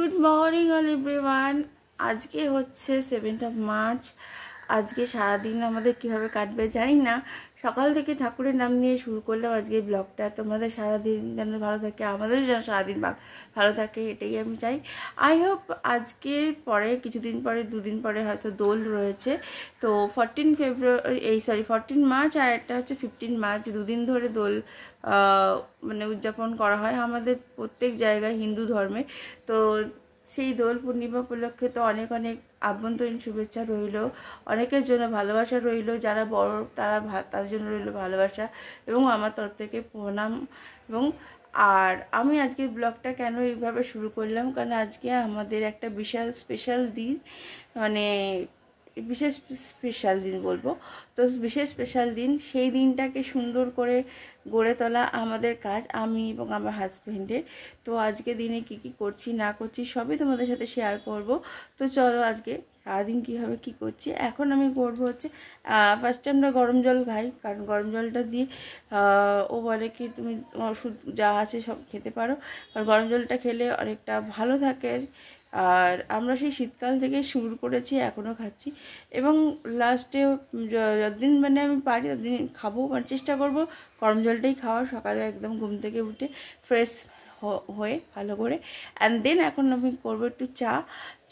Good morning all everyone. আজকে হচ্ছে 7th March. আজকে সারাদিন আমাদের কিভাবে কাটবে জানি না। সকাল থেকে ঠাকুরের নাম নিয়ে শুরু করলাম আজকে ব্লগটা। তোমাদের সারাদিন যেন ভালো থাকে, আমাদেরও যেন সারাদিন ভালো থাকে, এটাই আমি চাই। আই হোপ আজকে পরে কিছুদিন পরে 2 দিন পরে হয়তো দোল রয়েছে। তো 14 মার্চ আর একটা হচ্ছে 15 মার্চ, 2 দিন ধরে দোল মানে উদযাপন করা হয় আমাদের প্রত্যেক জায়গায় হিন্দু ধর্মে। তো সেই দোল পূর্ণিমা উপলক্ষে তো অনেক অনেক আভ্যন্তরীণ শুভেচ্ছা রইল, অনেকের জন্য ভালোবাসা রইল, যারা বড় তাদের জন্য রইল ভালোবাসা এবং আমার তরফ থেকে প্রণাম। এবং আর আমি আজকে ব্লগটা কেন এইভাবে শুরু করলাম, কারণ আজকে আমাদের একটা বিশাল স্পেশাল দিন, মানে বিশেষ স্পেশাল দিন বলবো। তো বিশেষ স্পেশাল দিন, সেই দিনটাকে সুন্দর করে গড়ে তোলা আমাদের কাজ, আমি এবং আমার হাজব্যান্ডের। তো আজকে দিনে কি কি করছি না করছি সবই তোমাদের সাথে শেয়ার করব। তো চলো আজকে সারাদিন কীভাবে কী করছি। এখন আমি করবো হচ্ছে ফার্স্টে আমরা গরম জল খাই, কারণ গরম জলটা দিয়ে ও বলে কি তুমি ওষুধ যা আছে সব খেতে পারো, কারণ গরম জলটা খেলে অনেকটা ভালো থাকে। আর আমরা সেই শীতকাল থেকে শুরু করেছি, এখনও খাচ্ছি এবং লাস্টে যতদিন মানে আমি পারি ততদিন খাবো, মানে চেষ্টা করব গরম জলটাই খাওয়ার, সকালে একদম ঘুম থেকে উঠে ফ্রেশ হয়ে ভালো করে। অ্যান্ড দেন এখন আমি করবো একটু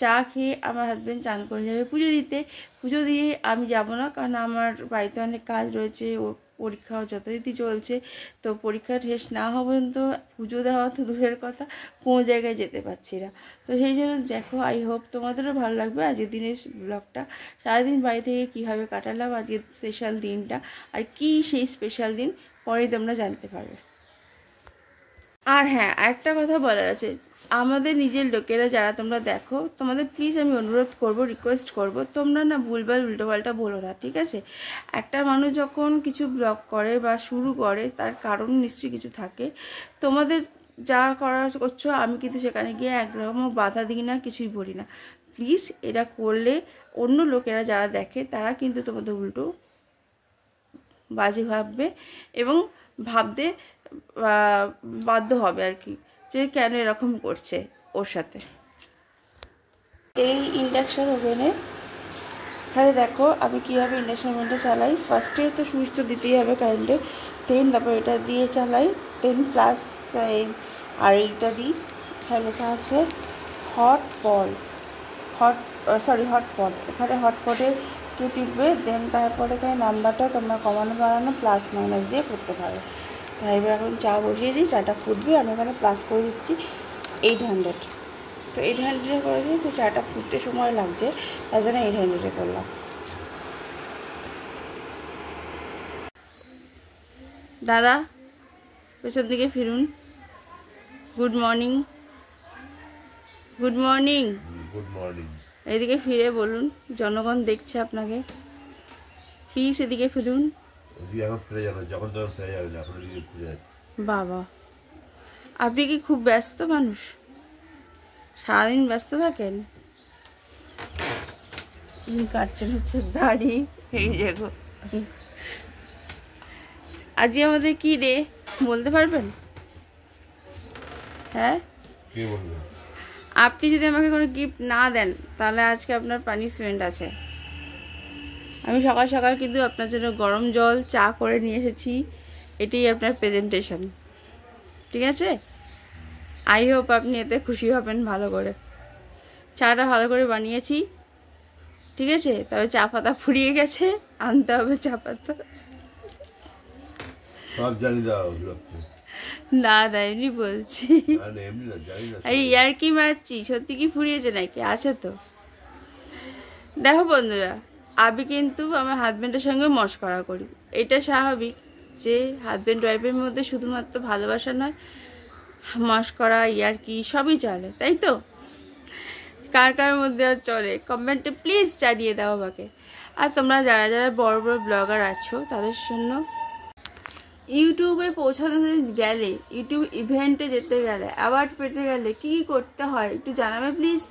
চা খেয়ে আমার হাজব্যান্ড চান করে যাবে পুজো দিতে। পুজো দিয়ে আমি যাব না, কারণ আমার বাড়িতে অনেক কাজ রয়েছে, ও পরীক্ষাও যথারীতি চলছে। তো পরীক্ষা শেষ না হওয়া পর্যন্ত পুজো দেওয়া তো দূরের কথা, কোনো জায়গায় যেতে পারছি না। তো সেই জন্য দেখো, আই হোপ তোমাদেরও ভালো লাগবে আজকের দিনের ব্লগটা। সারাদিন বাড়ি থেকে কীভাবে কাটালাম আজকের স্পেশাল দিনটা, আর কি সেই স্পেশাল দিন পরেই তোমরা জানতে পারবে। আর হ্যাঁ, একটা কথা বলার আছে, আমাদের নিজের লোকেরা যারা তোমরা দেখো, তোমাদের প্লিজ আমি অনুরোধ করব, রিকোয়েস্ট করব, তোমরা না ভুলভাল উল্টোপাল্টা বলো না, ঠিক আছে? একটা মানুষ যখন কিছু ব্লগ করে বা শুরু করে, তার কারণ নিশ্চয়ই কিছু থাকে। তোমাদের যা করার করছো, আমি কিন্তু সেখানে গিয়ে একরকম বাধা দিই না, কিছুই বলি না। প্লিজ এটা করলে অন্য লোকেরা যারা দেখে তারা কিন্তু তোমাদের উল্টো বাজে ভাববে এবং ভাবতে বাধ্য হবে আর কি, যে কেন এরকম করছে ওর সাথে। এই ইন্ডাকশান ওভেনে এখানে দেখো আমি কীভাবে ইন্ডাকশান ওভেনটা চালাই। ফার্স্টে তো সুইচ তো দিতেই হবে কারেন্টে, দেন তারপর এটা দিয়ে চালাই, দেন প্লাস আর এইটা দিই। এখানে লেখা আছে হটপট, এখানে হটপটে কেউ টিপবে, দেন তারপরে এখানে নাম্বারটা তোমরা কমানো বাড়ানো প্লাস মাইনাস দিয়ে করতে পারো। তাই এবার এখন চা বসিয়ে দিই, চাটা ফুটবে, আমি এখানে প্লাস করে দিচ্ছি 800। তো 800 করে দিই, চাটা ফুটতে সময় লাগছে, তার জন্য 800 করলাম। দাদা পেছন দিকে ফিরুন। Good morning. Good morning. Good morning. এদিকে ফিরে বলুন, জনগণ দেখছে আপনাকে, প্লিজ এদিকে ফিরুন। বাবা, আপনি কি খুব ব্যস্ত মানুষ? সারাদিন ব্যস্ত থাকেন? কাটছেন হচ্ছে দাড়ি, এই দেখো। আজকে আমাদের কি রে বলতে পারবেন? হ্যাঁ, আপনি যদি আমাকে কোনো গিফট না দেন তাহলে আজকে আপনার পানিশমেন্ট আছে। আমি সকাল সকাল কিন্তু আপনার জন্য গরম জল চা করে নিয়ে এসেছি, এটাই আপনার প্রেজেন্টেশন, ঠিক আছে? আই হোপ আপনি এতে খুশি হবেন। ভালো করে চাটা ভালো করে বানিয়েছি, ঠিক আছে? তবে চা পাতা ফুরিয়ে গেছে, আনতে হবে চা পাতা। না না, এমনি বলছি, এই আর কি মারছি, সত্যি কি ফুরিয়েছে নাকি? আছে তো। দেখো বন্ধুরা, আমি কিন্তু আমার হাজব্যান্ডের সঙ্গে মশকরা করি, এটা স্বাভাবিক যে হাজব্যান্ড ওয়াইফের মধ্যে শুধুমাত্র ভালোবাসা নয়, মশকরা ইয়ার্কি সবই চলে, তাই তো? কার কার মধ্যে আর চলে কমেন্টে প্লিজ জানিয়ে দাও আমাকে। আর তোমরা যারা যারা বড় বড় ব্লগার আছো, তাদের জন্য ইউটিউবে পৌঁছাতে গেলে, ইউটিউব ইভেন্টে যেতে গেলে, অ্যাওয়ার্ড পেতে গেলে কী কী করতে হয় একটু জানাবে প্লিজ।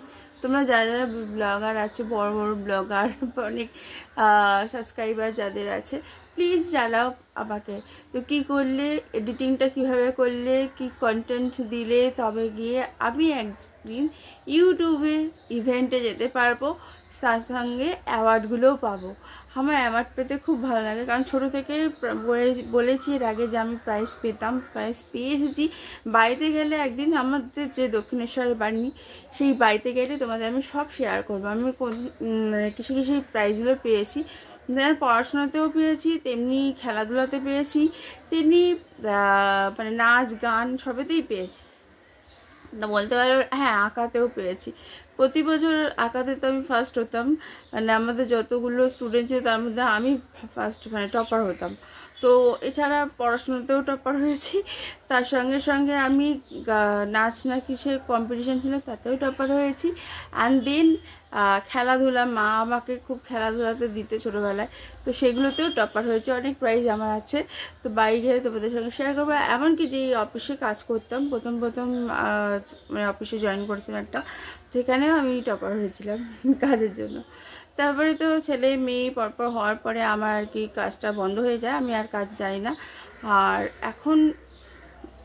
তোমরা যারা যারা ব্লগার আছো, বড় বড় ব্লগার, অনেক সাবস্ক্রাইবার যাদের আছে, প্লিজ জানাও আমাকে। তো কী করলে, এডিটিংটা কিভাবে করলে, কি কন্টেন্ট দিলে তবে গিয়ে আমি একদিন ইউটিউবে ইভেন্টে যেতে পারবো, তার সঙ্গে অ্যাওয়ার্ডগুলোও পাবো। আমার অ্যাওয়ার্ড পেতে খুব ভালো লাগে, কারণ ছোটো থেকে বলেছি এর আগে যে আমি প্রাইজ পেতাম, প্রাইজ পেয়ে এসেছি। বাড়িতে গেলে একদিন আমাদের যে দক্ষিণেশ্বরের বাড়ি, সেই বাড়িতে গেলে তোমাদের আমি সব শেয়ার করবো। আমি কিছু কিছু প্রাইজগুলো পেয়েছি, পড়াশোনাতেও পেয়েছি, তেমনি খেলাধুলাতে পেয়েছি, তেমনি মানে নাচ গান সবেতেই পেয়েছি। না বলতে পারো, হ্যাঁ আঁকাতেও পেয়েছি। প্রতি বছর আঁকাতে তো আমি ফার্স্ট হতাম, মানে আমাদের যতগুলো স্টুডেন্ট ছিল তার মধ্যে আমি ফার্স্ট মানে টপার হতাম। তো এছাড়া পড়াশোনাতেও টপার হয়েছি, তার সঙ্গে সঙ্গে আমি নাচ না কিসের কম্পিটিশান ছিল তাতেও টপার হয়েছি। অ্যান্ড দেন খেলাধুলা, মা আমাকে খুব খেলাধুলাতে দিতে ছোটোবেলায়, তো সেগুলোতেও টপার হয়েছে, অনেক প্রাইজ আমার আছে। তো বাড়ি গিয়ে তোমাদের সঙ্গে শেয়ার করবো। এমনকি যে অফিসে কাজ করতাম প্রথম মানে অফিসে জয়েন করেছিলাম একটা, সেখানেও আমি টপার হয়েছিলাম কাজের জন্য। তারপরে তো ছেলে মেয়ে পরপর হওয়ার পরে আমার আর কি কাজটা বন্ধ হয়ে যায়, আমি আর কাজ যাই না। আর এখন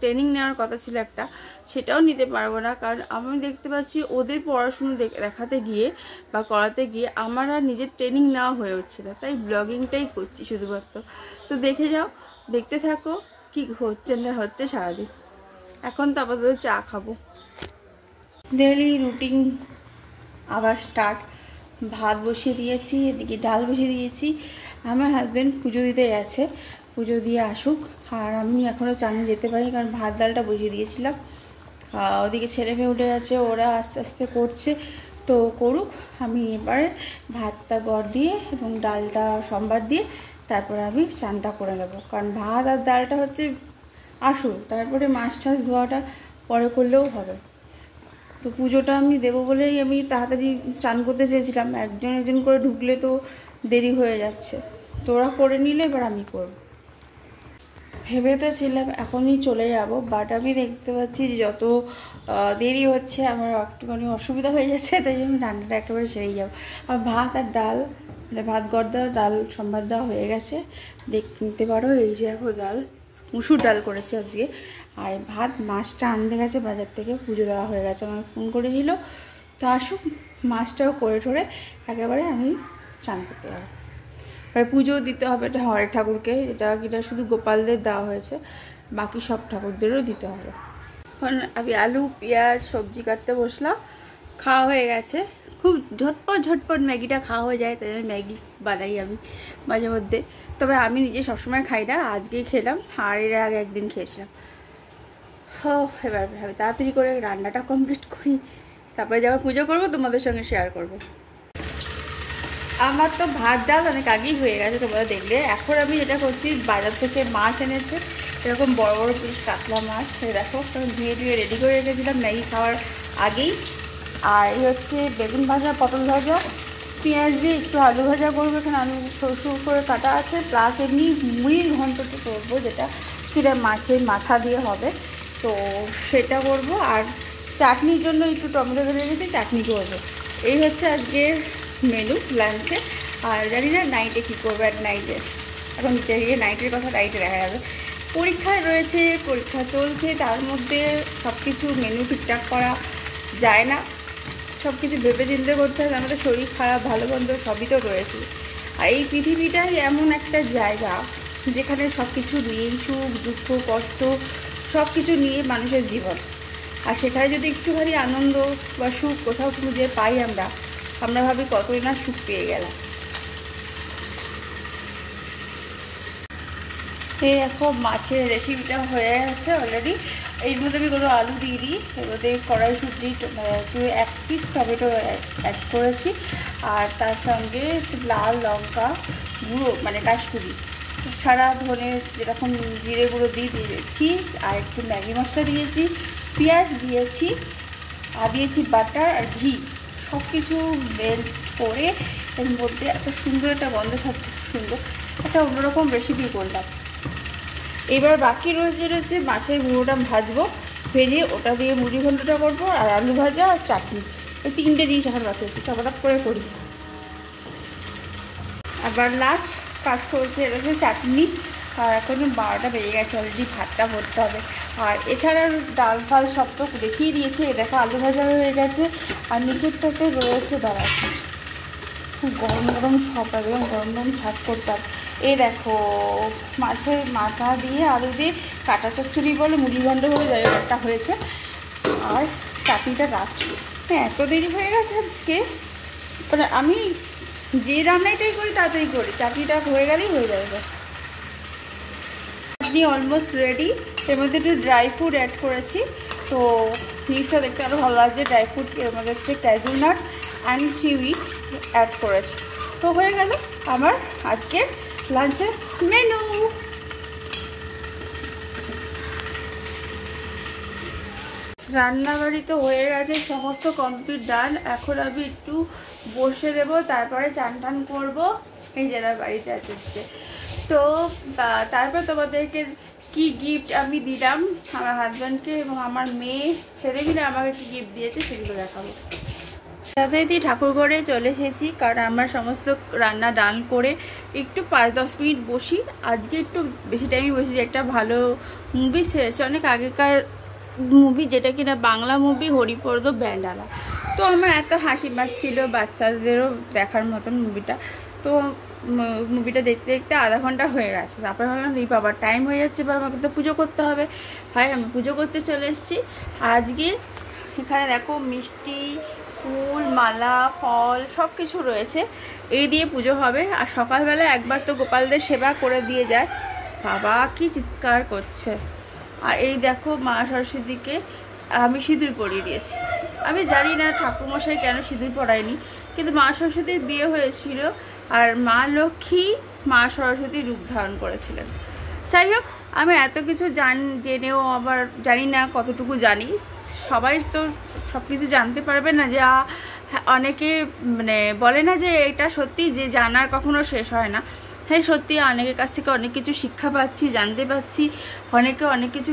ট্রেনিং নেওয়ার কথা ছিল একটা, সেটাও নিতে পারবো না, কারণ আমি দেখতে পাচ্ছি ওদের পড়াশুনো দেখাতে গিয়ে বা করাতে গিয়ে আমার আর নিজের ট্রেনিং নেওয়া হয়ে উঠছে না, তাই ব্লগিংটাই করছি শুধুমাত্র। তো দেখে যাও, দেখতে থাকো কি হচ্ছে না হচ্ছে সারাদিন। এখন তো আপাতত চা খাবো। ডেইলি রুটিন আবার স্টার্ট। ভাত বসিয়ে দিয়েছি, এদিকে ডাল বসিয়ে দিয়েছি। আমার হাজব্যান্ড পুজো দিতে গেছে, পুজো দিয়ে আসুক, আর আমি এখনও চানে যেতে পারি, কারণ ভাত ডালটা বসিয়ে দিয়েছিলাম। ওদিকে ছেলে মেয়ে উঠে গেছে, ওরা আস্তে আস্তে করছে, তো করুক। আমি এবারে ভাতটা গড় দিয়ে এবং ডালটা সম্বার দিয়ে তারপরে আমি চানটা করে নেবো, কারণ ভাত আর ডালটা হচ্ছে আসুক, তারপরে মাছ টাছ ধোয়াটা পরে করলেও হবে। তো পুজোটা আমি দেবো বলেই আমি তাড়াতাড়ি চান করতে চেয়েছিলাম, একজন একজন করে ঢুকলে তো দেরি হয়ে যাচ্ছে, তো ওরা করে নিলে এবার আমি করব। ভেবে তো ছিলাম এখনই চলে যাব, বাট আমি দেখতে পাচ্ছি যে যত দেরি হচ্ছে আমার একটুখানি অসুবিধা হয়ে যাচ্ছে, তাই জন্য রান্নাটা একেবারে সেরেই যাবো। আর ভাত আর ডাল, মানে ভাত গড় দেওয়া, ডাল সম্বাদ দেওয়া হয়ে গেছে, দেখতে পারো। এই যে এখন ডাল, মুসুর ডাল করেছি আজকে। আর ভাত, মাছটা আনতে গেছে বাজার থেকে, পুজো দেওয়া হয়ে গেছে, আমাকে ফোন করেছিল, তো আসুক, মাছটাও করে ঠোরে একেবারে আমি চান করতে যাবো। এবার পুজোও দিতে হবে, এটা হরে ঠাকুরকে, এটা শুধু গোপালদের দেওয়া হয়েছে, বাকি সব ঠাকুরদেরও দিতে হবে। এখন আমি আলু পেঁয়াজ সবজি কাটতে বসলাম, খাওয়া হয়ে গেছে। খুব ঝটপট ম্যাগিটা খাওয়া হয়ে যায়, তাই ম্যাগি বানাই আমি মাঝে মধ্যে, তবে আমি নিজে সবসময় খাই না, আজকেই খেলাম, আর এর আগে একদিন খেয়েছিলাম। এবার তাড়াতাড়ি করে রান্নাটা কমপ্লিট করি, তারপরে যখন পুজো করবো তোমাদের সঙ্গে শেয়ার করব। আমার তো ভাত ডাল অনেক আগেই হয়ে গেছে, তোমরা দেখলে। এখন আমি যেটা করছি, বাজার থেকে মাছ এনেছে, এরকম বড় বড় পিস কাতলা মাছ, দেখো ধুয়ে রেডি করে রেখেছিলাম ম্যাগি খাওয়ার আগেই। আর এই হচ্ছে বেগুন ভাজা, পটল ভাজা, পেঁয়াজ দিয়ে একটু আলু ভাজা করবো, এখানে আলু সরু করে কাটা আছে, প্লাস এমনি মুড়ির ঘন্টটা করবো, সেটা মাছের মাথা দিয়ে হবে, তো সেটা করবো। আর চাটনির জন্য একটু টমেটো ধরে রেখেছি, চাটনি করবো। এই হচ্ছে আজকের মেনু লাঞ্চে। আর জানি না নাইটে কী করবো, এক নাইটে এখন নাইটের কথা নাইটে দেখা যাবে। পরীক্ষায় রয়েছে, পরীক্ষা চলছে, তার মধ্যে সব কিছু মেনু ঠিকঠাক করা যায় না, সব কিছু ভেবে চিন্তে করতে হবে, আমাদের শরীর খারাপ, ভালো মন্দ সবই তো রয়েছে। আর এই পৃথিবীটাই এমন একটা জায়গা যেখানে সব কিছু নিয়ে সুখ দুঃখ কষ্ট সব কিছু নিয়ে মানুষের জীবন। আর সেখানে যদি একটুখানি আনন্দ বা সুখ কোথাও খুঁজে পাই আমরা ভাবি কতই না সুখ পেয়ে গেলাম। এই দেখো মাছের রেসিপিটা হয়ে গেছে অলরেডি। এর মধ্যে আমি কোনো আলু দিয়ে দিই, এর মধ্যে কড়াইশুঁটি, একটু 1 পিস টমেটো অ্যাড করেছি, আর তার সঙ্গে একটু লাল লঙ্কা গুঁড়ো, মানে কাশ্মীরি ছাড়া ধনে যেরকম জিরে গুঁড়ো দিয়েছি, আর একটু ম্যাগি মশলা দিয়েছি, পেঁয়াজ দিয়েছি, আর দিয়েছি বাটার আর ঘি, সব কিছু মেল্ট করে এর মধ্যে এত সুন্দর একটা গন্ধ ছাড়ছে, খুব সুন্দর একটা অন্যরকম রেসিপি করলাম। এবার বাকি রয়েছে মাছের গুঁড়োটা ভাজবো, ভেজে ওটা দিয়ে মুড়ি ঘন্টটা করবো, আর আলু ভাজা আর চাটনি, এই 3টে জিনিস এখন বাকি আছে, চপাটাপ করে করি। আবার লাস্ট কাজ চলছে, এটা হচ্ছে চাটনি। আর এখন 12টা বেজে গেছে, অলরেডি ভাতটা ভরতে হবে। আর এছাড়া ডাল ফাল সব তো দেখিয়ে দিয়েছে। দেখো আলু ভাজা হয়ে গেছে, আর নিচেরটাতে রয়েছে দাঁড়াচ্ছে খুব গরম গরম সব, একদম গরম গরম ছাট করতাম। এই দেখো মাছের মাথা দিয়ে আলু দিয়ে কাটা চচ্চড়ি বলে মুড়ি ঘণ্ট বলে যাই হোক একটা হয়েছে। আর চাটনিটা লাস্ট। হ্যাঁ, এত দেরি হয়ে গেছে আজকে, মানে আমি যে রান্নাটাই করি তাড়াতাড়ি করি, চাটনিটা হয়ে গেলেই হয়ে যাবে। ব্যাস, চাটনি অলমোস্ট রেডি। এর মধ্যে একটু ড্রাই ফ্রুট অ্যাড করেছি, তো জিনিসটা দেখতে আরও ভালো লাগছে। ড্রাই ফ্রুট এর মধ্যে হচ্ছে ক্যাজু নাট অ্যান্ড চিউই অ্যাড করেছি। তো হয়ে গেল আমার আজকে লাঞ্চের মেনু। রান্নাবাড়ি তো হয়ে গেছে, সমস্ত কমপ্লিট ডান। এখন আমি একটু বসে দেবো, তারপরে চান টান করবো। এই যারা বাড়িতে আছে তো তারপর তোমাদেরকে কি গিফট আমি দিলাম আমার হাজব্যান্ডকে এবং আমার মেয়ে ছেলে মিলে আমাকে কি গিফট দিয়েছে সেগুলো দেখাবো। যথারীতি ঠাকুর ঘরে চলে এসেছি, কারণ আমার সমস্ত রান্না ডান করে একটু 5-10 মিনিট বসি। আজকে একটু বেশি টাইমই বসি। একটা ভালো মুভি ছেড়েছে অনেক আগেকার মুভি, যেটা কিনা বাংলা মুভি, হরিপর্দ ব্যান্ডালা। তো আমার এত হাসি পাচ্ছিল, বাচ্চাদেরও দেখার মতন মুভিটা। তো মুভিটা দেখতে দেখতে আধা ঘন্টা হয়ে গেছে। তারপরে ভাবলাম এই বাবার টাইম হয়ে যাচ্ছে, বা আমাকে তো পুজো করতে হবে। হয় আমি পুজো করতে চলে এসেছি। আজকে এখানে দেখো মিষ্টি, ফুল, মালা, ফল সব কিছু রয়েছে, এই দিয়ে পুজো হবে। আর সকালবেলা একবার তো গোপালদের সেবা করে দিয়ে যায়। বাবা কি চিৎকার করছে। আর এই দেখো মা সরস্বতীকে আমি সিঁদুর পরিয়ে দিয়েছি। আমি জানি না ঠাকুরমশাই কেন সিঁদুর পরায়নি, কিন্তু মা সরস্বতীর বিয়ে হয়েছিল আর মা লক্ষ্মী মা সরস্বতী রূপ ধারণ করেছিলেন। যাই হোক, আমি এত কিছু জেনেও আবার জানি না কতটুকু জানি। সবাই তো সব কিছু জানতে পারবে না, যে অনেকে মানে বলে না যে এটা সত্যি, যে জানার কখনো শেষ হয় না। তাই সত্যি অনেকের কাছ থেকে অনেক কিছু শিক্ষা পাচ্ছি, জানতে পাচ্ছি। অনেকে অনেক কিছু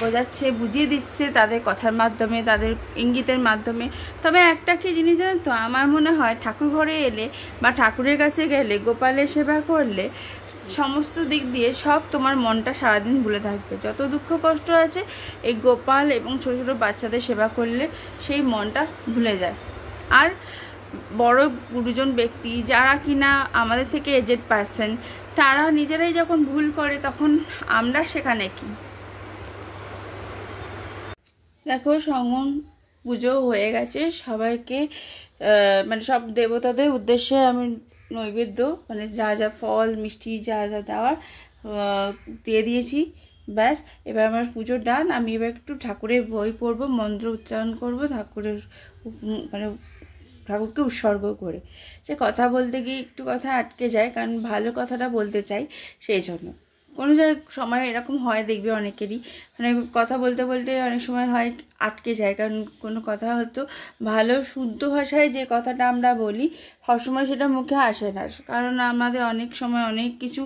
বোঝাচ্ছে, বুঝিয়ে দিচ্ছে তাদের কথার মাধ্যমে, তাদের ইঙ্গিতের মাধ্যমে। তবে একটা কি জিনিস জানেন তো, আমার মনে হয় ঠাকুর ঘরে এলে বা ঠাকুরের কাছে গেলে, গোপালের সেবা করলে সমস্ত দিক দিয়ে সব তোমার মনটা সারাদিন ভুলে থাকবে। যত দুঃখ কষ্ট আছে এই গোপাল এবং ছোটো ছোটো বাচ্চাদের সেবা করলে সেই মনটা ভুলে যায়। আর বড় গুরুজন ব্যক্তি যারা কিনা আমাদের থেকে এজেড পার্সন, তারা নিজেরাই যখন ভুল করে তখন আমরা সেখানে কি। দেখো সঙ্গম পুজো হয়ে গেছে, সবাইকে মানে সব দেবতাদের উদ্দেশ্যে আমি নৈবেদ্য মানে যা যা ফল মিষ্টি যা যা দেওয়ার দিয়ে দিয়েছি। ব্যাস, এবার আমার পুজো ডান। আমি এবার একটু ঠাকুরের বই পড়বো, মন্ত্র উচ্চারণ করব, ঠাকুরের মানে ঠাকুরকে উৎসর্গ করে। সে কথা বলতে গিয়ে একটু কথা আটকে যায়, কারণ ভালো কথাটা বলতে চাই, সেই জন্য। কোনো সময় এরকম হয় দেখবে অনেকেরই, মানে কথা বলতে বলতে অনেক সময় হয় আটকে যায়, কারণ কোনো কথা হয়তো ভালো শুদ্ধ ভাষায় যে কথাটা আমরা বলি সবসময় সেটা মুখে আসে না, কারণ আমাদের অনেক সময় অনেক কিছু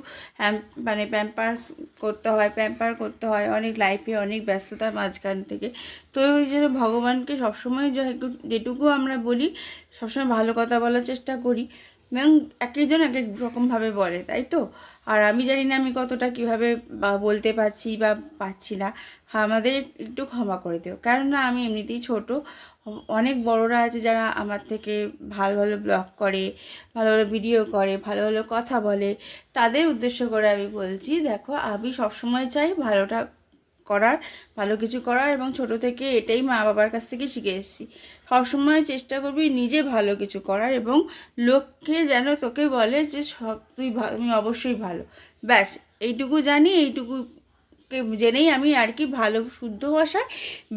মানে প্যাম্পার করতে হয় অনেক লাইফে, অনেক ব্যস্ততার মাঝখান থেকে। তো ওই জন্য ভগবানকে সবসময় যেটুকু আমরা বলি সবসময় ভালো কথা বলার চেষ্টা করি, এবং একজন এক এক রকমভাবে বলে, তাই তো। আর আমি জানি না আমি কতটা কিভাবে বলতে পারছি বা পাচ্ছি না, আমাদের একটু ক্ষমা করে দিও। কারণ না আমি এমনিতেই ছোট, অনেক বড়রা আছে যারা আমার থেকে ভালো ভালো ব্লগ করে, ভালো ভালো ভিডিও করে, ভালো ভালো কথা বলে, তাদের উদ্দেশ্য করে আমি বলছি। দেখো আমি সবসময় চাই ভালোটা করার, ভালো কিছু করার, এবং ছোট থেকে এটাই মা বাবার কাছ থেকে শিখে এসেছি। সবসময় চেষ্টা করবি নিজে ভালো কিছু করার, এবং লোককে যেন তোকে বলে যে সব তুমি অবশ্যই ভালো। ব্যাস এইটুকু জানি, এইটুকুকে জেনেই আমি আর কি ভালো শুদ্ধ ভাষায়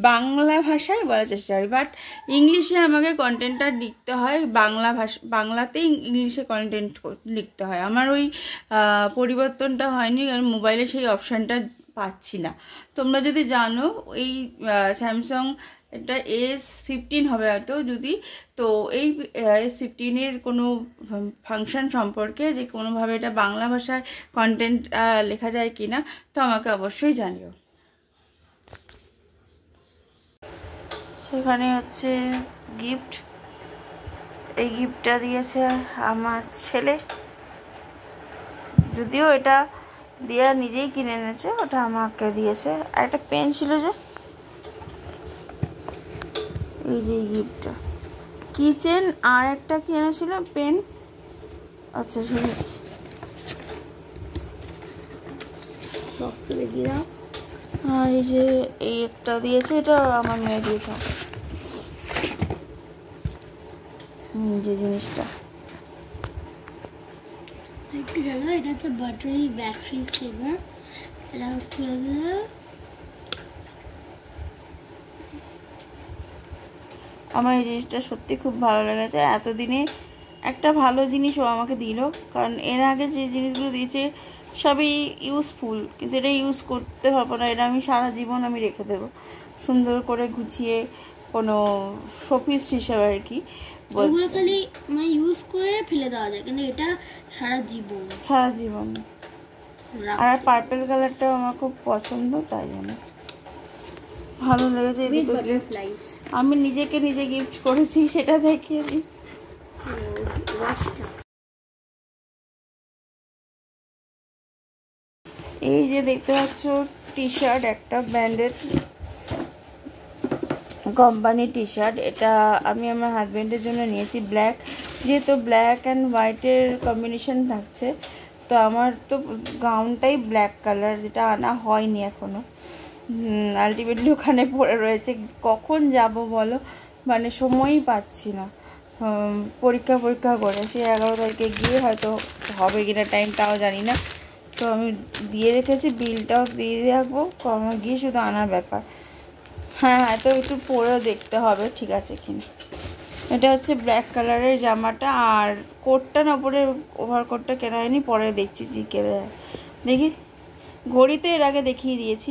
বাংলা ভাষায় বলার চেষ্টা করি। বাট ইংলিশে আমাকে কন্টেন্টটা লিখতে হয়, বাংলাতেই ইংলিশে কন্টেন্ট লিখতে হয়। আমার ওই পরিবর্তনটা হয়নি, কারণ মোবাইলে সেই অপশানটা পাচ্ছি না। তোমরা যদি জানো এই স্যামসাং এটা S15 হবে হয়তো, যদি তো এই S15-এর কোনো ফাংশন সম্পর্কে যে কোনোভাবে এটা বাংলা ভাষায় কন্টেন্ট লেখা যায় কি না, তো আমাকে অবশ্যই জানিও। সেখানে হচ্ছে গিফট, এই গিফটটা দিয়েছে আমার ছেলে, যদিও এটা দিয়া নিজেই কিনে এনেছে, ওটা আমাকে দিয়েছে। আর একটা পেন ছিল, যে এই যে গিফটটা, কিচেন, আর একটা কি এনেছিল পেন। আচ্ছা ঠিক আছে, বক্সে দিয়ে দাও। আর এই যে এই একটা দিয়েছে, এটা আমার মেয়ে দিয়েছে। যে জিনিসটা এটা হচ্ছে ব্যাটারি সেভার। এটা খুলে দিলে আমার এই জিনিসটা সত্যি খুব ভালো লেগেছে। এতদিনে একটা ভালো জিনিস ও আমাকে দিল, কারণ এর আগে যে জিনিসগুলো দিয়েছে সবই ইউজফুল, কিন্তু এটা ইউজ করতে পারবো না। এটা আমি সারা জীবন আমি রেখে দেবো সুন্দর করে গুছিয়ে, কোনো শোপিস হিসেবে আর কি। ওগুলো খালি মানে ইউজ করে ফেলে দেওয়া যায়, কিন্তু এটা সারা জীবন। আর পার্পল কালারটাও আমার খুব পছন্দ, তাই জন্য ভালো লেগেছে। আমি নিজেকে নিজে গিফট করেছি, সেটা দেখিয়ে দিই। এই যে দেখতে পাচ্ছ টি শার্ট, একটা ব্র্যান্ডেড কোম্পানি টি শার্ট। এটা আমি আমার হাজব্যান্ডের জন্য নিয়েছি, ব্ল্যাক, যেহেতু ব্ল্যাক অ্যান্ড হোয়াইটের কম্বিনেশন থাকছে। তো আমার তো গাউনটাই ব্ল্যাক কালার, যেটা আনা হয়নি এখনও। আলটিমেটলি ওখানে পড়ে রয়েছে। কখন যাব বলো, মানে সময়ই পাচ্ছি না। পরীক্ষা করে সেই 11 তারিখে গিয়ে হয়তো হবে কিনা টাইম তাও জানি না। তো আমি দিয়ে রেখেছি, বিলটাও দিয়ে রাখবো, আমার গিয়ে শুধু আনার ব্যাপার। হ্যাঁ, তো একটু পরেও দেখতে হবে ঠিক আছে কিনা। এটা হচ্ছে ব্ল্যাক কালারের জামাটা, আর কোটটা না, ওপরে ওভারকোটটা কেনা হয়নি, পরে দেখছি দেখি। ঘড়িতে এর আগে দেখিয়ে দিয়েছি।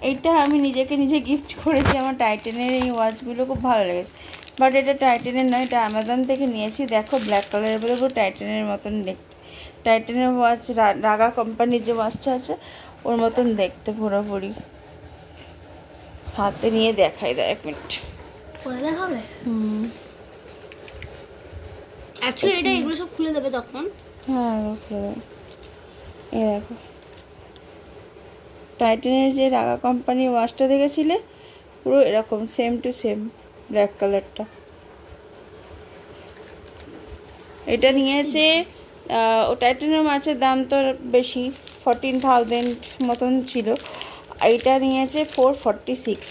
এইটা আমি নিজেকে নিজে গিফট করেছি। আমার টাইটানের এই ওয়াচগুলো খুব ভালো লেগেছে, বাট এটা টাইটানের নয়, এটা অ্যামাজন থেকে নিয়েছি। দেখো ব্ল্যাক কালারের বলে পুরো টাইটানের মতন দেখতে। টাইটানের ওয়াচ, রাগা কোম্পানির যে ওয়াচটা আছে ওর মতন দেখতে পুরোপুরি। হাতে নিয়ে দেখাই, 1 মিনিট দেখাবে। অ্যাকচুয়ালি এটা এগুলো সব খুলে দেবে তখন। হ্যাঁ, খুলে দেবে। এই দেখো, টাইটানের যে রাগা কোম্পানির ওয়াচটা দেখেছিলে, পুরো এরকম সেম টু সেম ব্ল্যাক কালারটা। এটা নিয়েছে, ও টাইটানের মাছের দাম তো বেশি, 14,000 মতন ছিল। এটা নিয়েছে 446।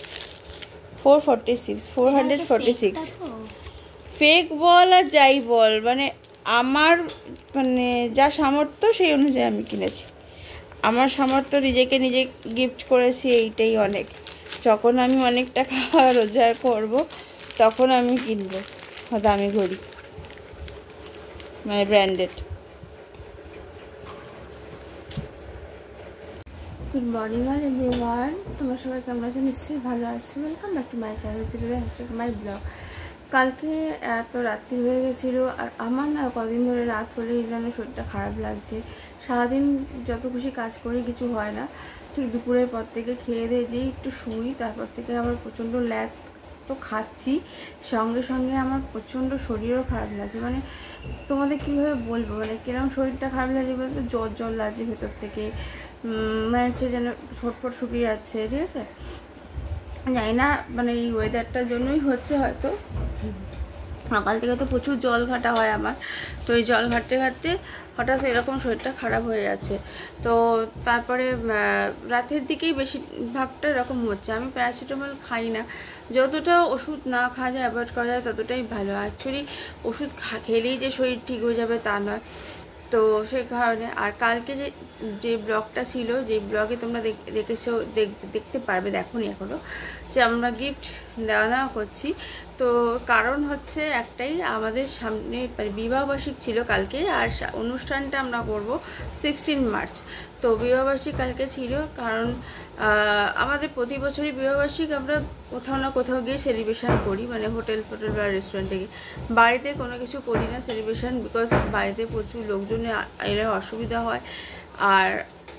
ফেক বল আর যাই বল, মানে আমার মানে যা সামর্থ্য সেই অনুযায়ী আমি কিনেছি। আমার সামর্থ্য, নিজেকে নিজে গিফট করেছি, এইটাই অনেক। যখন আমি অনেক টাকা রোজগার করব তখন আমি কিনবো দামি ঘড়ি, মানে branded. Good morning all everyone, তোমরা সবাই কেমন আছো? নিশ্চয়ই ভালো আছো। Welcome back to my channel, my blog. কালকে এত রাত্রি হয়ে গেছিলো, আর আমার না কদিন ধরে রাত হলেই যেন শরীরটা খারাপ লাগছে। সারাদিন যত খুশি কাজ করি কিছু হয় না, ঠিক দুপুরের পর থেকে খেয়ে দিয়ে যেই একটু শুই, তারপর থেকে আবার প্রচণ্ড ল্যাদ তো খাচ্ছি, সঙ্গে সঙ্গে আমার প্রচণ্ড শরীরও খারাপ লাগছে। মানে তোমাদের কীভাবে বলবো, মানে কিরকম শরীরটা খারাপ লাগছে বলতে, জ্বর লাগছে ভেতর থেকে, মানে হচ্ছে যেন ঠোঁট শুকিয়ে যাচ্ছে। ঠিক আছে, জানি না মানে এই ওয়েদারটার জন্যই হচ্ছে হয়তো। সকাল থেকে তো প্রচুর জল ঘাটা হয় আমার, তো এই জল ঘাটতে ঘাটতে হঠাৎ এরকম শরীরটা খারাপ হয়ে যাচ্ছে। তো তারপরে রাতের দিকেই বেশিরভাগটা এরকম হচ্ছে। আমি প্যারাসিটামল খাই না, যতটা ওষুধ না খাওয়া যায়, অ্যাভয়েড করা যায় ততটাই ভালো। অ্যাকচুয়ালি ওষুধ খেলেই যে শরীর ঠিক হয়ে যাবে তা নয়। তো সেই কারণে, আর কালকে যে ব্লগটা ছিল, যে ব্লগে তোমরা দেখেছো, দেখতে পারবে, দেখোনি এখনও, যে আমরা গিফট দেওয়া করছি। তো কারণ হচ্ছে একটাই, আমাদের সামনে বিবাহবার্ষিক ছিল কালকে, আর অনুষ্ঠানটা আমরা করব 16 মার্চ। তো বিবাহবার্ষিক কালকে ছিল, কারণ আমাদের প্রতি বছরই বিবাহবার্ষিক আমরা কোথাও না কোথাও গিয়ে সেলিব্রেশন করি, মানে হোটেল বা রেস্টুরেন্টে গিয়ে। বাড়িতে কোনো কিছু করি না সেলিব্রেশন, বিকজ বাড়িতে প্রচুর লোকজন এলে অসুবিধা হয়, আর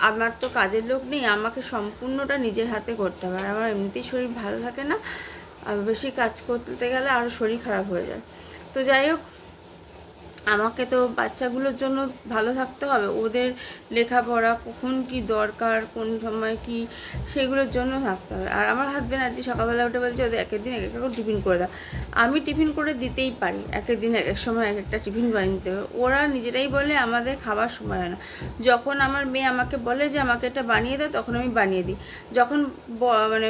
আমার তো কাজের লোক নেই, আমাকে সম্পূর্ণটা নিজের হাতে করতে হবে। আর আমার এমনিতেই শরীর ভালো থাকে না, বেশি কাজ করতে গেলে আরও শরীর খারাপ হয়ে যায়। তো যাই হোক, আমাকে তো বাচ্চাগুলোর জন্য ভালো থাকতে হবে, ওদের লেখাপড়া কখন কি দরকার, কোন সময় কি, সেগুলোর জন্য থাকতে হবে। আর আমার হাজব্যান্ড আজকে সকালবেলা উঠে বলছে ওদের একের দিন এক একটা করে টিফিন করে দাও। আমি টিফিন করে দিতেই পারি, একের দিন এক এক সময় এক একটা টিফিন বানিয়ে দিতে হবে। ওরা নিজেরাই বলে আমাদের খাবার সময় হয় না। যখন আমার মেয়ে আমাকে বলে যে আমাকে এটা বানিয়ে দাও, তখন আমি বানিয়ে দিই। যখন মানে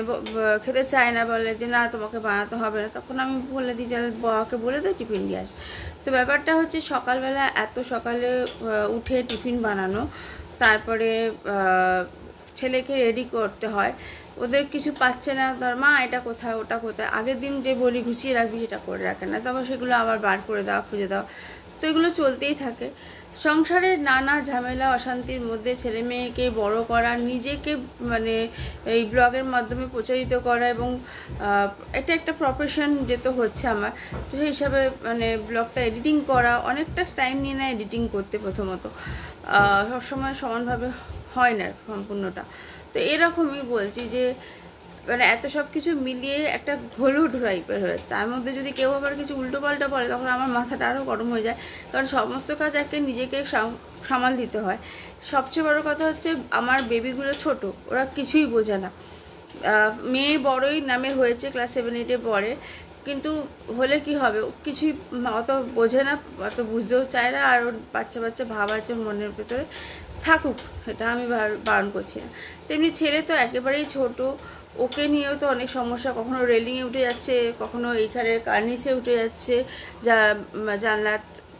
খেতে চায় না, বলে যে না তোমাকে বানাতে হবে না, তখন আমি বলে দিই যে বাবাকে বলে দাও টিফিন দিয়ে আসবে। তো ব্যাপারটা হচ্ছে সকালবেলা এত সকালে উঠে টিফিন বানানো, তারপরে ছেলেকে রেডি করতে হয়, ওদের কিছু পাচ্ছে না, ধর মা এটা কোথায় ওটা কোথায়, আগের দিন যে বলি গুছিয়ে রাখবি সেটা করে রাখে না, তারপর সেগুলো আবার বার করে দেওয়া, খুঁজে দেওয়া, তো এগুলো চলতেই থাকে। সংসারের নানা ঝামেলা অশান্তির মধ্যে ছেলে মেয়েকে বড় করা, নিজেকে মানে এই ব্লগের মাধ্যমে প্রচারিত করা, এবং এটা একটা প্রফেশন যেহেতু হচ্ছে আমার, তো সেই হিসাবে মানে ব্লগটা এডিটিং করা অনেকটা টাইম নিয়ে নেয় এডিটিং করতে। প্রথমত সবসময় সমানভাবে হয় না সম্পূর্ণটা, তো এরকমই বলছি যে মানে এত সব কিছু মিলিয়ে একটা ঘোলুট টাইপের হয়েছে। তার মধ্যে যদি কেউ আবার কিছু উল্টোপাল্টা বলে, তখন আমার মাথাটা আরও গরম হয়ে যায়, কারণ সমস্ত কাজ একে নিজেকে সামাল দিতে হয়। সবচেয়ে বড় কথা হচ্ছে আমার বেবিগুলো ছোট, ওরা কিছুই বোঝে না। মেয়ে বড়ই নামে হয়েছে, ক্লাস 7-8-এ পড়ে, কিন্তু হলে কি হবে, কিছুই অত বোঝে না, অত বুঝতেও চায় না, আর ওর বাচ্চা বাচ্চা ভাব আছে মনের ভেতরে, থাকুক, এটা আমি বারণ করছি না। তেমনি ছেলে তো একেবারেই ছোট, ওকে নিয়েও তো অনেক সমস্যা, কখনো রেলিংয়ে উঠে যাচ্ছে, কখনো এইখানে কার্নিসে উঠে যাচ্ছে, যা জানলা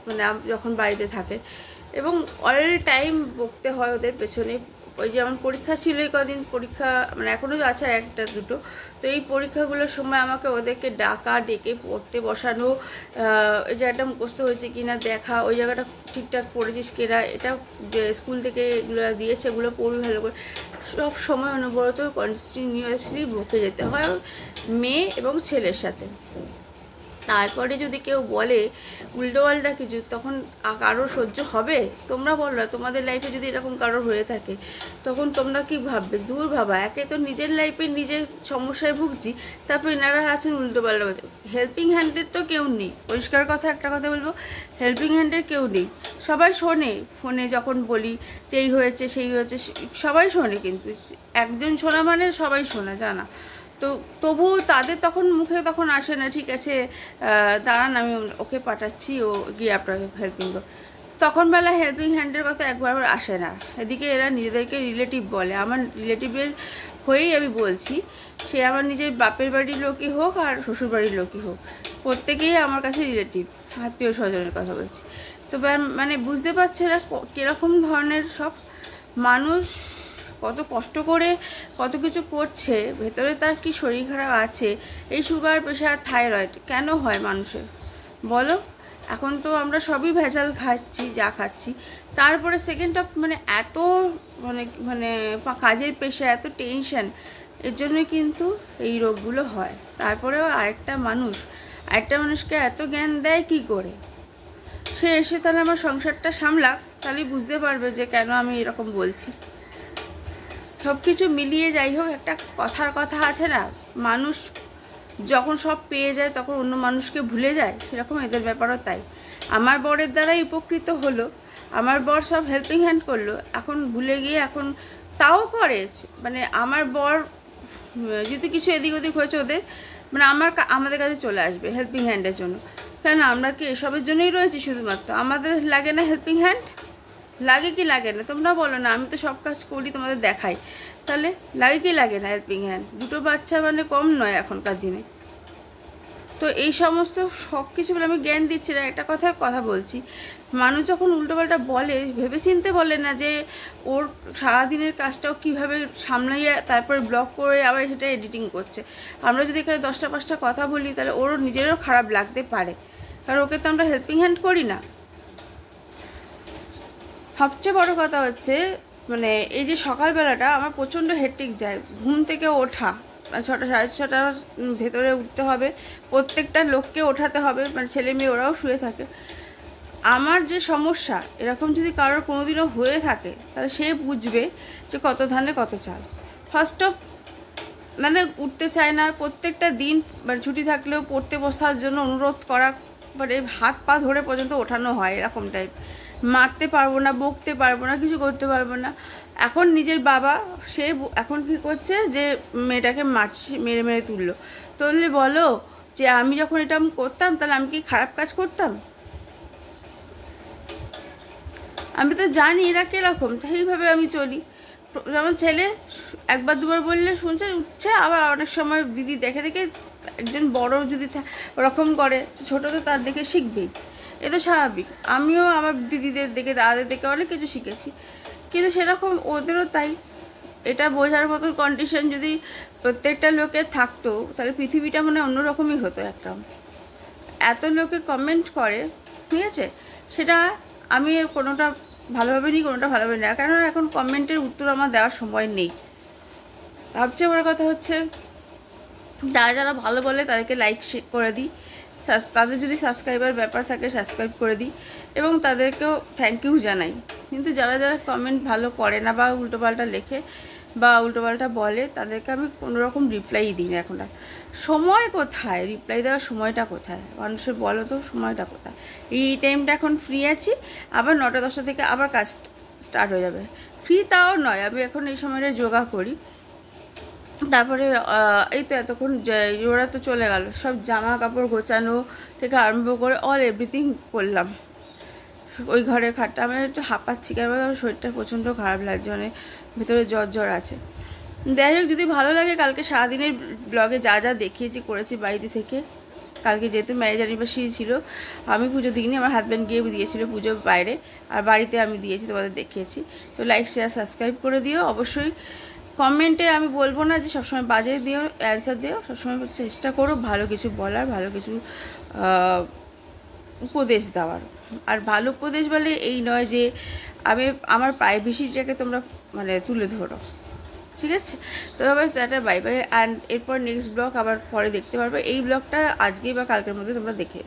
মানে যখন বাড়িতে থাকে, এবং অল টাইম বকতে হয় ওদের পেছনে। ওই যেমন পরীক্ষা ছিল এই কদিন, পরীক্ষা মানে এখনও আছে একটা দুটো, তো এই পরীক্ষাগুলোর সময় আমাকে ওদেরকে ডেকে পড়তে বসানো, এই জায়গাটা মুখস্থ হয়েছে কিনা দেখা, ওই জায়গাটা ঠিকঠাক পড়েছিস কিনা, এটা স্কুল থেকে এগুলো দিয়েছে, এগুলো পড়বি ভালো করে, সব সময় অনবরত কন্টিনিউয়াসলি বকে যেতে হয় মেয়ে এবং ছেলের সাথে। তারপরে যদি কেউ বলে উল্টোপাল্টা কিছু, তখন কারোর সহ্য হবে? তোমরা বলো না, তোমাদের লাইফে যদি এরকম কারোর হয়ে থাকে, তখন তোমরা কি ভাববে? দূর ভাবা, একে তো নিজের লাইফে নিজের সমস্যায় ভুগছি, তারপর এনারা আছেন উল্টোপাল্টা বলতে। হেল্পিং হ্যান্ডের তো কেউ নেই, পরিষ্কার কথা একটা কথা বলবো, হেল্পিং হ্যান্ডের কেউ নেই। সবাই শোনে, ফোনে যখন বলি যে এই হয়েছে সেই হয়েছে, সবাই শোনে, কিন্তু একজন শোনা মানে সবাই শোনা, জানা। তো তবু তাদের তখন মুখে তখন আসে না, ঠিক আছে দাঁড়ান আমি ওকে পাঠাচ্ছি, ও গিয়ে আপনাকে হেল্পিং করো। তখন বেলা হেল্পিং হ্যান্ডের কথা একবার আসে না। এদিকে এরা নিজেদেরকে রিলেটিভ বলে, আমার রিলেটিভের হয়েই আমি বলছি, সে আমার নিজের বাপের বাড়ির লোকই হোক আর শ্বশুর বাড়ির লোকই হোক, প্রত্যেকেই আমার কাছে রিলেটিভ, আত্মীয় স্বজনের কথা বলছি। তো মানে বুঝতে পারছে এরা কীরকম ধরনের সব মানুষ, কত কষ্ট করে কত কিছু করছে, ভেতরে তার কি শরীর খারাপ আছে, এই সুগার প্রেশার থাইরয়েড কেন হয় মানুষের বলো? এখন তো আমরা সবই ভেজাল খাচ্ছি, যা খাচ্ছি, তারপরে সেকেন্ড অফ মানে এত মানে মানে কাজের প্রেশার, এত টেনশন, এর জন্যই কিন্তু এই রোগগুলো হয়। তারপরেও আরেকটা মানুষকে এত জ্ঞান দেয় কি করে? সে এসে তাহলে আমার সংসারটা সামলাক, তাহলেই বুঝতে পারবে যে কেন আমি এরকম বলছি। সব কিছু মিলিয়ে যাই হোক, একটা কথা আছে না, মানুষ যখন সব পেয়ে যায় তখন অন্য মানুষকে ভুলে যায়, সেরকম এদের ব্যাপারও তাই। আমার বরের দ্বারাই উপকৃত হলো, আমার বর সব হেল্পিং হ্যান্ড করলো, এখন ভুলে গিয়ে এখন তাও করে, মানে আমার বর যদি কিছু এদিক ওদিক হয়েছে ওদের, মানে আমাদের কাছে চলে আসবে হেল্পিং হ্যান্ডের জন্য। কেন আমরা কি এসবের জন্যই রয়েছি শুধুমাত্র? আমাদের লাগে না হেল্পিং হ্যান্ড? লাগে কি লাগে না তোমরা বলো না? আমি তো সব কাজ করি, তোমাদের দেখাই, তাহলে লাগে কি লাগে না হেল্পিং হ্যান্ড? দুটো বাচ্চা মানে কম নয় এখনকার দিনে। তো এই সমস্ত সব কিছু বলে আমি জ্ঞান দিচ্ছি না, একটা কথা বলছি। মানুষ যখন উল্টোপাল্টা বলে, ভেবেচিন্তে বলে না যে ওর সারাদিনের কাজটাও কীভাবে সামলাইয়া তারপরে ব্লগ করে আবার সেটা এডিটিং করছে। আমরা যদি এখানে 10টা 5টা কথা বলি, তাহলে ওর নিজেরও খারাপ লাগতে পারে, কারণ ওকে তো আমরা হেল্পিং হ্যান্ড করি না। সবচেয়ে বড় কথা হচ্ছে মানে এই যে সকালবেলাটা আমার প্রচণ্ড হেক্টিক যায়, ঘুম থেকে ওঠা 6টা 6:30টার ভেতরে উঠতে হবে, প্রত্যেকটা লোককে ওঠাতে হবে, মানে ছেলে মেয়ে ওরাও শুয়ে থাকে। আমার যে সমস্যা, এরকম যদি কারোর কোনোদিনও হয়ে থাকে, তাহলে সে বুঝবে যে কত ধানে কত চাল। ফার্স্ট অফ মানে উঠতে চায় না, প্রত্যেকটা দিন মানে ছুটি থাকলেও পড়তে বসার জন্য অনুরোধ করা মানে হাত পা ধরে পর্যন্ত ওঠানো হয়, এরকম টাইপ। মারতে পারবো না, বকতে পারবো না, কিছু করতে পারবো না। এখন নিজের বাবা সে এখন কী করছে যে মেয়েটাকে মারছে, মেরে মেরে তুললো। তুললে বলো যে আমি যখন এটা আমি করতাম তাহলে আমি কি খারাপ কাজ করতাম? আমি তো জানি এরা কীরকম, সেইভাবে আমি চলি। যেমন ছেলে একবার দুবার বললে শুনছে, উঠছে, আবার অনেক সময় দিদি দেখে দেখে, একজন বড় যদি ওরকম করে ছোটো তো তার দেখে শিখবেই, এ তো স্বাভাবিক। আমিও আমার দিদিদের দেখে দাদাদের দেখে অনেক কিছু শিখেছি, কিন্তু সেরকম ওদেরও তাই। এটা বোঝার মতো কন্ডিশন যদি প্রত্যেকটা লোকের থাকতো তাহলে পৃথিবীটা মানে অন্যরকমই হতো একদম। এত লোকে কমেন্ট করে, ঠিক আছে, সেটা আমি কোনোটা ভালোভাবে নিই, কোনোটা ভালোভাবে নিই না, কারণ এখন কমেন্টের উত্তর আমার দেওয়ার সময় নেই। সবচেয়ে বড় কথা হচ্ছে যারা যারা ভালো বলে তাদেরকে লাইক করে দিই, তাদের যদি সাবস্ক্রাইবার ব্যাপার থাকে সাবস্ক্রাইব করে দিই, এবং তাদেরকেও থ্যাংক ইউ জানাই। কিন্তু যারা যারা কমেন্ট ভালো করে না বা উল্টোপাল্টা লেখে বা উল্টোপাল্টা বলে, তাদেরকে আমি কোনোরকম রিপ্লাই দিই না এখন। আর সময় কোথায় রিপ্লাই দেওয়ার সময়টা কোথায়? মানুষের বলো তো সময়টা কোথায়? এই টাইমটা এখন ফ্রি আছি, আবার 9টা 10টা থেকে আবার কাজ স্টার্ট হয়ে যাবে। ফ্রি তাও নয়, আমি এখন এই সময়টা যোগা করি। তারপরে এই তো এতক্ষণ ওরা তো চলে গেল, সব জামা কাপড় গোছানো থেকে আরম্ভ করে অল এভরিথিং করলাম। ওই ঘরে খাটটা আমি একটু হাঁপাচ্ছি, কারণ আমার শরীরটা প্রচণ্ড খারাপ লাগছে, মানে ভেতরে জ্বর আছে। যাই হোক, যদি ভালো লাগে কালকে সারাদিনের ব্লগে যা যা দেখিয়েছি করেছি বাড়িতে থেকে। কালকে যেহেতু ম্যারেজ অ্যানিভার্সারি ছিল, আমি পুজো দিইনি, আমার হাজব্যান্ড গিয়ে দিয়েছিল পুজো বাইরে, আর বাড়িতে আমি দিয়েছি, তোমাদের দেখিয়েছি। তো লাইক শেয়ার সাবস্ক্রাইব করে দিও অবশ্যই। কমেন্টে আমি বলবো না যে সবসময় বাজে দিও, অ্যান্সার দিও, সবসময় চেষ্টা করো ভালো কিছু বলার, ভালো কিছু উপদেশ দেওয়ার। আর ভালো উপদেশ বলে এই নয় যে আমি আমার প্রাইভেসিটাকে তোমরা মানে তুলে ধরো, ঠিক আছে? তো আবার টাটা, বাই বাই। অ্যান্ড এরপর নেক্সট ব্লগ আবার পরে দেখতে পারবে। এই ব্লগটা আজকেই বা কালকের মধ্যে তোমরা দেখে